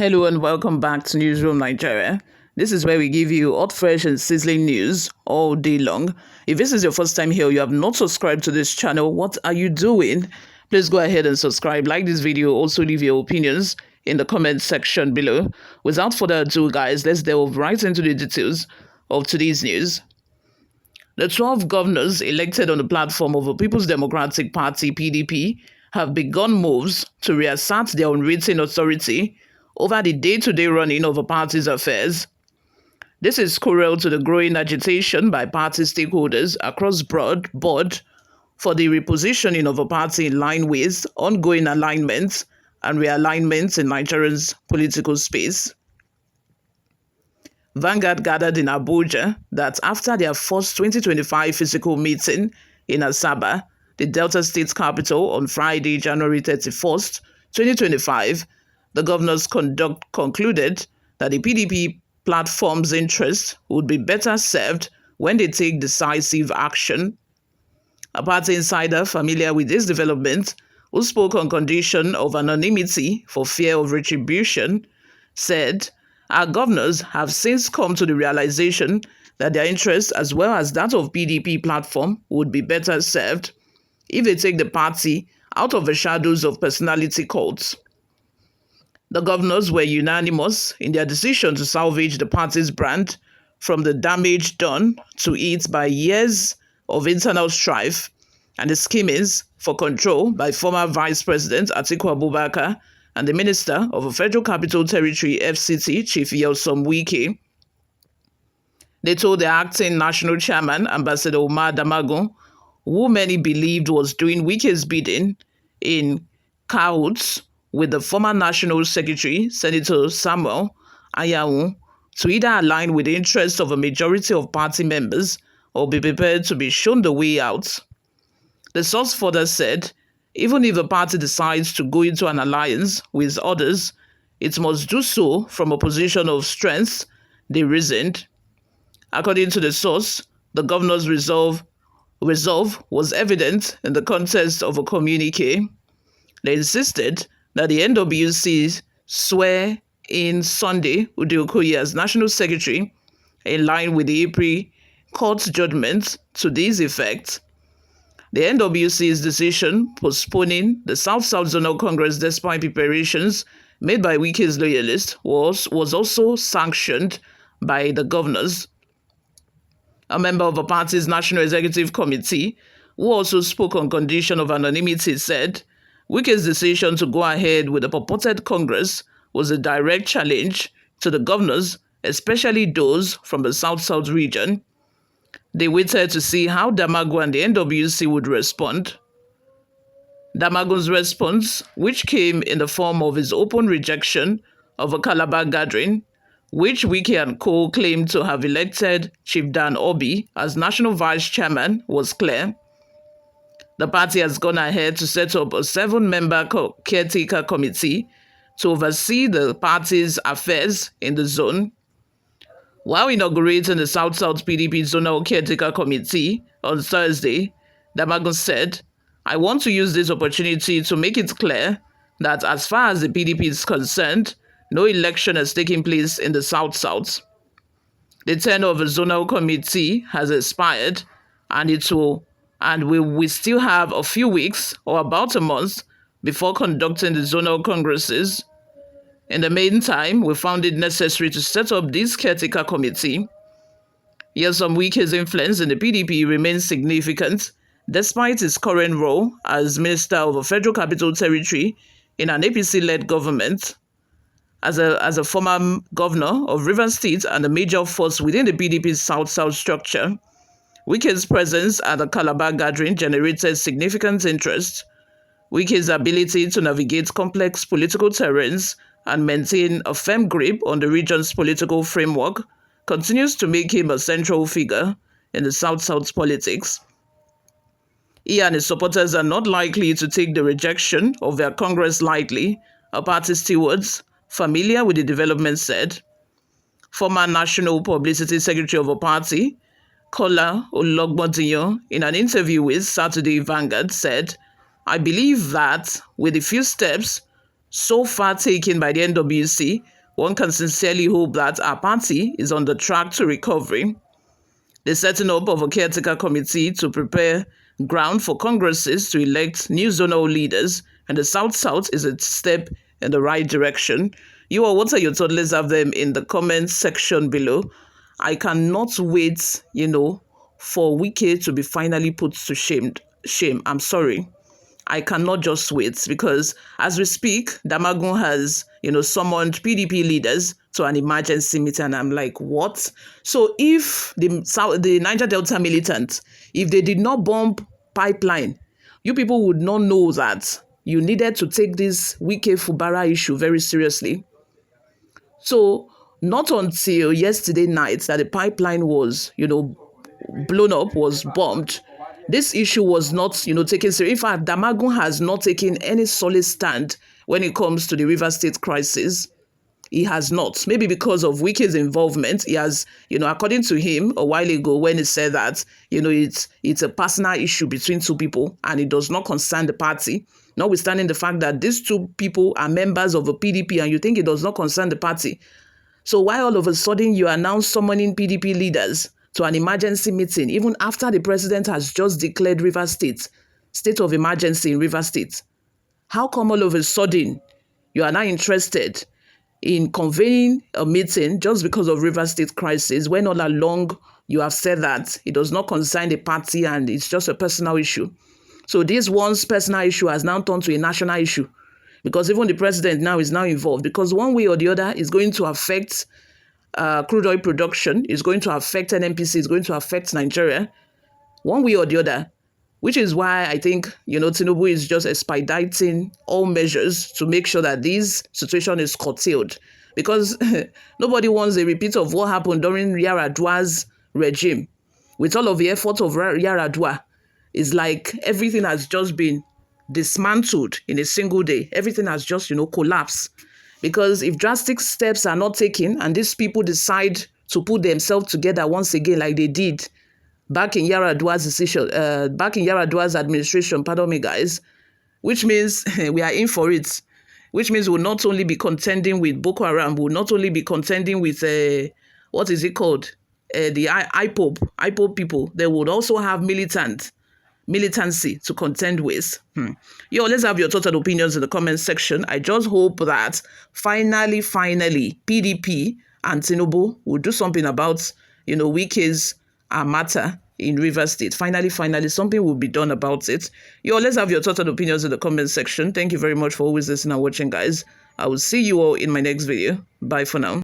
Hello and welcome back to Newsroom Nigeria. This is where we give you hot, fresh and sizzling news all day long. If this is your first time here, you have not subscribed to this channel, what are you doing? Please go ahead and subscribe, like this video, also leave your opinions in the comment section below. Without further ado, guys, let's delve right into the details of today's news. The 12 governors elected on the platform of the People's Democratic Party, PDP, have begun moves to reassert their unwritten authority over the day-to-day running of the party's affairs. This is crucial to the growing agitation by party stakeholders across board for the repositioning of the party in line with ongoing alignments and realignments in Nigeria's political space. Vanguard gathered in Abuja that after their first 2025 physical meeting in Asaba, the Delta State capital, on Friday, January 31st, 2025, the governors concluded that the PDP platform's interests would be better served when they take decisive action. A party insider familiar with this development, who spoke on condition of anonymity for fear of retribution, said, "Our governors have since come to the realization that their interests as well as that of PDP platform would be better served if they take the party out of the shadows of personality cults." The governors were unanimous in their decision to salvage the party's brand from the damage done to it by years of internal strife and the schemings for control by former Vice President Atiku Abubakar and the Minister of the Federal Capital Territory FCT, Chief Wike. They told the acting national chairman, Ambassador Damagum, who many believed was doing Wike's bidding in cahoots with the former National Secretary, Senator Samuel Anyanwu, to either align with the interests of a majority of party members or be prepared to be shown the way out. The source further said, even if the party decides to go into an alliance with others, it must do so from a position of strength, they reasoned. According to the source, the governor's resolve was evident in the context of a communique. They insisted that the NWC swear in Sunday Udeh-Okoye as National Secretary in line with the April court's judgment to this effect. The NWC's decision postponing the South-South Zonal Congress despite preparations made by Wike's loyalists was also sanctioned by the governors. A member of the party's National Executive Committee, who also spoke on condition of anonymity, said Wike's decision to go ahead with the purported Congress was a direct challenge to the governors, especially those from the South-South region. They waited to see how Damagum and the NWC would respond. Damagum's response, which came in the form of his open rejection of a Calabar gathering, which Wike and co claimed to have elected Chief Dan Obi as National Vice Chairman, was clear. The party has gone ahead to set up a 7-member caretaker committee to oversee the party's affairs in the zone. While inaugurating the South-South PDP Zonal Caretaker Committee on Thursday, Damagum said, "I want to use this opportunity to make it clear that as far as the PDP is concerned, no election has taken place in the South-South. The tenure of the Zonal Committee has expired and we still have a few weeks or about a month before conducting the zonal congresses. In the meantime, we found it necessary to set up this caretaker committee." Yes, Wike's influence in the PDP remains significant, despite his current role as Minister of the Federal Capital Territory in an APC-led government. As a former governor of Rivers State and a major force within the PDP's South-South structure, Wike's presence at the Calabar gathering generated significant interest. Wike's ability to navigate complex political terrains and maintain a firm grip on the region's political framework continues to make him a central figure in the South-South politics. He and his supporters are not likely to take the rejection of their Congress lightly, a party stewards familiar with the development said. Former National Publicity Secretary of the party, Kola Ologbondiyan, in an interview with Saturday Vanguard, said, "I believe that with a few steps so far taken by the NWC, one can sincerely hope that our party is on the track to recovery. The setting up of a caretaker committee to prepare ground for congresses to elect new zonal leaders and the South-South is a step in the right direction. You all, what are your thoughts? Let's have them in the comment section below. I cannot wait, for Wike to be finally put to shame. I'm sorry. I cannot just wait because as we speak, Damagum has, summoned PDP leaders to an emergency meeting. And I'm like, what? So if the Niger Delta militants, if they did not bomb pipeline, you people would not know that you needed to take this Wike Fubara issue very seriously. So not until yesterday night that the pipeline was, blown up, was bombed, this issue was not, taken seriously. In fact, Damagum has not taken any solid stand when it comes to the River State crisis. He has not. Maybe because of Wike's involvement. He has, according to him a while ago when he said that, it's a personal issue between two people and it does not concern the party, notwithstanding the fact that these two people are members of a PDP and you think it does not concern the party. So why all of a sudden you are now summoning PDP leaders to an emergency meeting, even after the president has just declared River State, state of emergency in River State? How come all of a sudden you are now interested in convening a meeting just because of River State crisis when all along you have said that it does not concern the party and it's just a personal issue? So this once personal issue has now turned to a national issue because even the president now is now involved because one way or the other is going to affect crude oil production, is going to affect NNPC, is going to affect Nigeria, one way or the other, which is why I think, Tinubu is just expediting all measures to make sure that this situation is curtailed because nobody wants a repeat of what happened during Yar'Adua's regime. With all of the efforts of Yar'Adua, it's like everything has just been dismantled in a single day. Everything has just, collapsed. Because if drastic steps are not taken and these people decide to put themselves together once again like they did back in Yar'Adua's decision, back in Yar'Adua's administration, pardon me guys, which means we are in for it. Which means we'll not only be contending with Boko Haram, we'll not only be contending with, what is it called? The IPOB people. They would also have militancy to contend with. Yo, let's have your thoughts and opinions in the comment section. I just hope that finally, PDP and Tinubu will do something about, Wike's matter in River State. Finally, something will be done about it. Yo, let's have your thoughts and opinions in the comment section. Thank you very much for always listening and watching, guys. I will see you all in my next video. Bye for now.